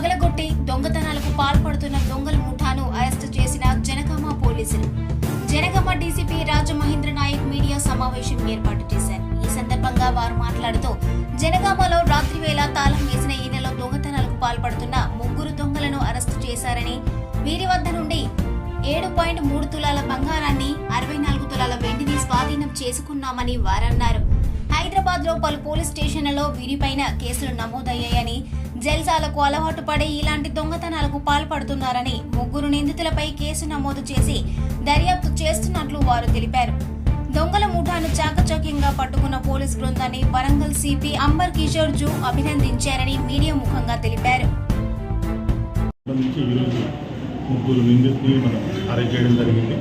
పగలగొట్టి దొంగతనాలకు పాల్పడుతున్న దొంగల ముఠాను అరెస్టు చేసిన జనగామ పోలీసులు. జనగామ డీసీపీ రాజమహేంద్ర నాయక్ మీడియా సమావేశం ఏర్పాటు చేశారు. ఈ సందర్భంగా వారు మాట్లాడుతూ జనగామలో రాత్రి వేళ తాళం వేసిన ఈనెలో దొంగతనాలకు పాల్పడుతున్న 3 దొంగలను అరెస్టు చేశారని, వీరి వద్ద నుండి 7.3 తులాల బంగారాన్ని, 64 తులాల వెండిని స్వాధీనం చేసుకున్నామని వారన్నారు. హైదరాబాద్ లో పలు పోలీస్ స్టేషన్లలో వీరిపైన కేసులు నమోదయ్యాయని, జల్సాలకు అలవాటు పడి ఇలాంటి దొంగతనాలకు పాల్పడుతున్నారని 3 నిందితులపై కేసు నమోదు చేసి దర్యాప్తు చేస్తున్నట్లు వారు తెలిపారు. దొంగల ముఠాను చాకచక్యంగా పట్టుకున్న పోలీస్ బృందాన్ని వరంగల్ సిపి అంబర్ కిషోర్ జూ అభినందించారని మీడియా ముఖంగా తెలిపారు. 3 నిందితుల్ని మనం అరెస్ట్ చేయడం జరిగింది.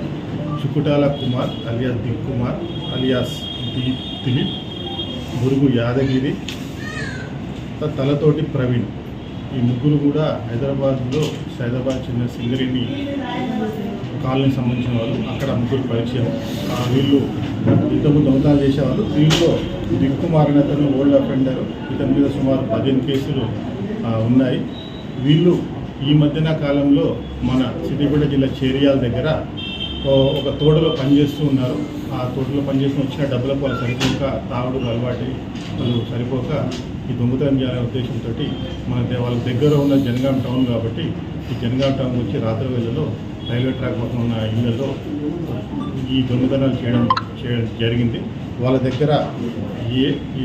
చుకుటాల కుమార్ అలియాస్ దిక్ కుమార్ అలియాస్ దిలీప్, బురుగు యాదగిరి, తలతోటి ప్రవీణ్. ఈ 3 కూడా హైదరాబాద్లో సైదాబాద్ చెందిన సింగరేణి కాలనీకి సంబంధించిన వాళ్ళు. అక్కడ 3 పరిచయం. వీళ్ళు ఇంతకుముందు దొంగతనాలు చేసేవాళ్ళు. దీంట్లో దిక్ కుమార్ అనే అతను ఓల్డ్ అఫెండర్. ఇతని మీద సుమారు 15 కేసులు ఉన్నాయి. వీళ్ళు ఈ మధ్యన కాలంలో మన సిద్దిపేట జిల్లా చేరియాల దగ్గర ఒక తోటలో పనిచేస్తూ ఉన్నారు. ఆ తోటలో పనిచేస్తూ వచ్చిన డబ్బులకు వాళ్ళు సరిపోక, తాగుడు అలవాటు వాళ్ళు సరిపోక ఈ దొంగతనం చేయాలనే ఉద్దేశంతో వాళ్ళ దగ్గర ఉన్న జనగాం టౌన్ కాబట్టి ఈ జనగాం టౌన్ వచ్చి రాత్రి వేళలో రైల్వే ట్రాక్ పక్కన ఉన్న ఇళ్లలో ఈ దొంగతనాలు చేయడం జరిగింది. వాళ్ళ దగ్గర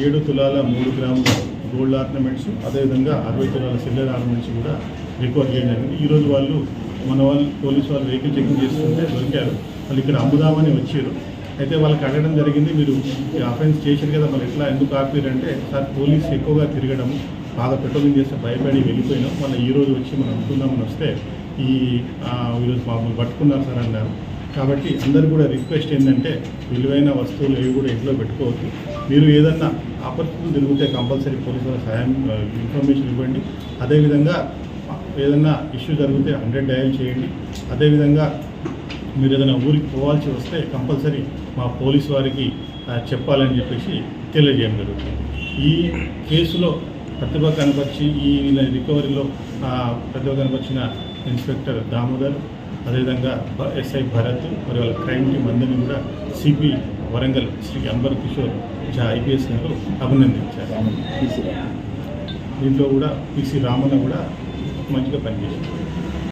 7 తులాల 3 గ్రాముల గోల్డ్ ఆర్నమెంట్స్, అదేవిధంగా 60 తులాల సిల్వర్ ఆర్నమెంట్స్ కూడా రికవర్ చేయడం జరిగింది. ఈరోజు మన వాళ్ళు పోలీసు వాళ్ళు వెహికల్ చెకింగ్ చేస్తుంటే దొరికారు. వాళ్ళు ఇక్కడ అమ్ముదామని వచ్చారు. అయితే వాళ్ళకి అడగడం జరిగింది, మీరు అఫెన్స్ చేశారు కదా, మరి ఎట్లా ఎందుకు ఆపారంటే, సార్ పోలీసు ఎక్కువగా తిరగడం, బాగా పెట్రోలింగ్ చేస్తే భయపడి వెళ్ళిపోయినాం, మళ్ళీ ఈరోజు వచ్చి మనం అనుకుందామని వస్తే ఈరోజు మామూలు పట్టుకున్నారు సార్ అన్నారు. కాబట్టి అందరు కూడా రిక్వెస్ట్ ఏంటంటే, విలువైన వస్తువులు ఏవి కూడా ఇంట్లో పెట్టుకోవద్దు. మీరు ఏదన్నా ఆపర్చునిటీ తిరిగితే కంపల్సరీ పోలీసు వాళ్ళ సహాయం ఇన్ఫర్మేషన్ ఇవ్వండి. అదేవిధంగా ఏదన్నా ఇష్యూ జరిగితే 100 డయల్ చేయండి. అదేవిధంగా మీరు ఏదైనా ఊరికి పోవాల్సి వస్తే కంపల్సరీ మా పోలీసు వారికి చెప్పాలని చెప్పేసి తెలియజేయడం జరుగుతుంది. ఈ కేసులో ప్రతిభ కనపరిచి ఈ రికవరీలో ప్రతిభ కనపరిచిన ఇన్స్పెక్టర్ దామోదర్, అదేవిధంగా ఎస్ఐ భరత్ మరియు వాళ్ళ క్రైమ్ టీం అందరినీ కూడా సిపి వరంగల్ శ్రీ అంబర్ కిషోర్ ఐపీఎస్ గారు అభినందించారు. దీంట్లో కూడా పిసి రామన్న కూడా మంచిగా పనిచేశారు.